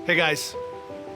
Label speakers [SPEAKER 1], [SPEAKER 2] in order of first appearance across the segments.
[SPEAKER 1] Hey guys,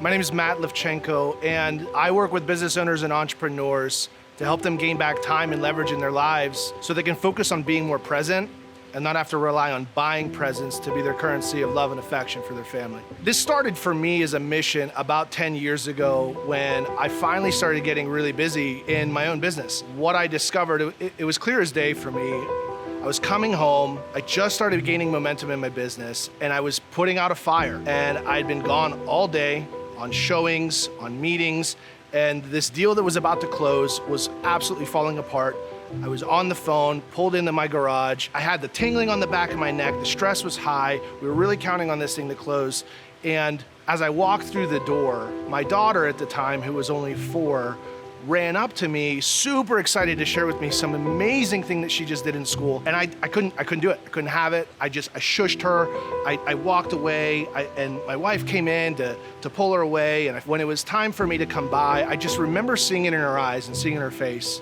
[SPEAKER 1] my name is Matt Levchenko, and I work with business owners and entrepreneurs to help them gain back time and leverage in their lives so they can focus on being more present and not have to rely on buying presents to be their currency of love and affection for their family. This started for me as a mission about 10 years ago when I finally started getting really busy in my own business. What I discovered, it was clear as day for me. I was coming home, I just started gaining momentum in my business, and I was putting out a fire. And I'd been gone all day on showings, on meetings, and this deal that was about to close was absolutely falling apart. I was on the phone, pulled into my garage. I had the tingling on the back of my neck, the stress was high. We were really counting on this thing to close. And as I walked through the door, my daughter at the time, who was only 4, ran up to me, super excited to share with me some amazing thing that she just did in school. And I couldn't do it. I couldn't have it. I shushed her. I walked away, and my wife came in to pull her away. And when it was time for me to come by, I just remember seeing it in her eyes and seeing in her face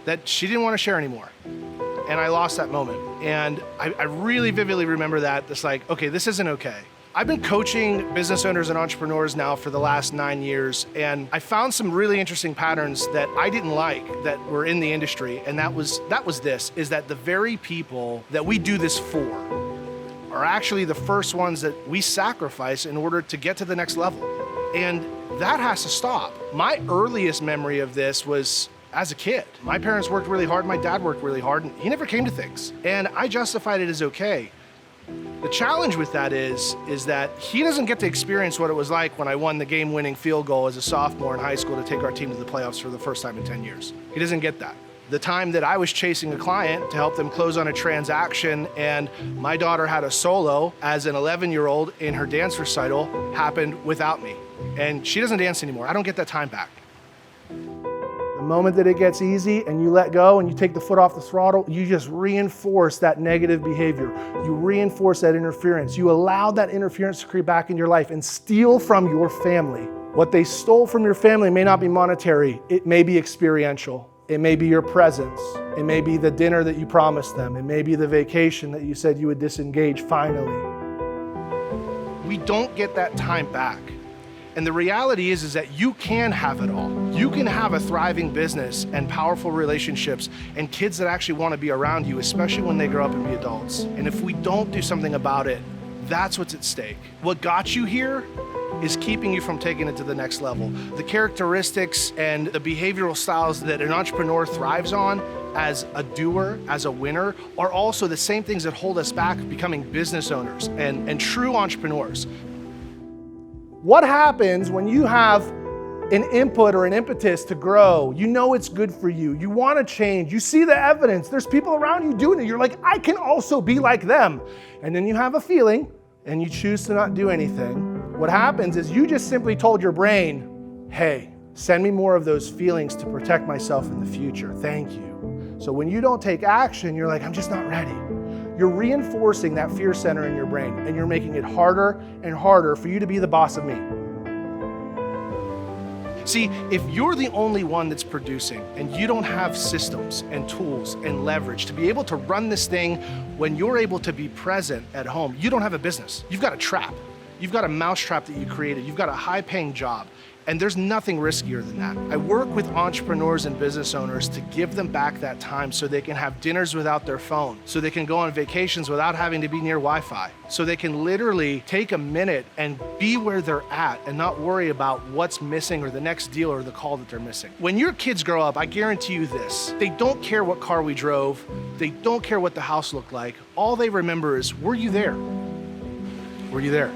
[SPEAKER 1] that she didn't want to share anymore. And I lost that moment. And I really vividly remember that. It's like, okay, this isn't okay. I've been coaching business owners and entrepreneurs now for the last 9 years, and I found some really interesting patterns that I didn't like that were in the industry, and that was that the very people that we do this for are actually the first ones that we sacrifice in order to get to the next level. And that has to stop. My earliest memory of this was as a kid. My parents worked really hard, my dad worked really hard, and he never came to things. And I justified it as okay. The challenge with that is that he doesn't get to experience what it was like when I won the game-winning field goal as a sophomore in high school to take our team to the playoffs for the first time in 10 years. He doesn't get that. The time that I was chasing a client to help them close on a transaction and my daughter had a solo as an 11-year-old in her dance recital happened without me. And she doesn't dance anymore. I don't get that time back. The moment that it gets easy and you let go and you take the foot off the throttle, you just reinforce that negative behavior. You reinforce that interference. You allow that interference to creep back in your life and steal from your family. What they stole from your family may not be monetary. It may be experiential. It may be your presence. It may be the dinner that you promised them. It may be the vacation that you said you would disengage finally. We don't get that time back. And the reality is that you can have it all. You can have a thriving business and powerful relationships and kids that actually want to be around you, especially when they grow up and be adults. And if we don't do something about it, that's what's at stake. What got you here is keeping you from taking it to the next level. The characteristics and the behavioral styles that an entrepreneur thrives on as a doer, as a winner, are also the same things that hold us back becoming business owners and true entrepreneurs. What happens when you have an input or an impetus to grow? You know it's good for you. You want to change. You see the evidence. There's people around you doing it. You're like, I can also be like them. And then you have a feeling and you choose to not do anything. What happens is you just simply told your brain, hey, send me more of those feelings to protect myself in the future. Thank you. So when you don't take action, you're like, I'm just not ready. You're reinforcing that fear center in your brain, and you're making it harder and harder for you to be the boss of me. See, if you're the only one that's producing and you don't have systems and tools and leverage to be able to run this thing when you're able to be present at home, you don't have a business. You've got a trap. You've got a mousetrap that you created. You've got a high-paying job. And there's nothing riskier than that. I work with entrepreneurs and business owners to give them back that time so they can have dinners without their phone, so they can go on vacations without having to be near Wi-Fi, so they can literally take a minute and be where they're at and not worry about what's missing or the next deal or the call that they're missing. When your kids grow up, I guarantee you this, they don't care what car we drove, they don't care what the house looked like. All they remember is, were you there? Were you there?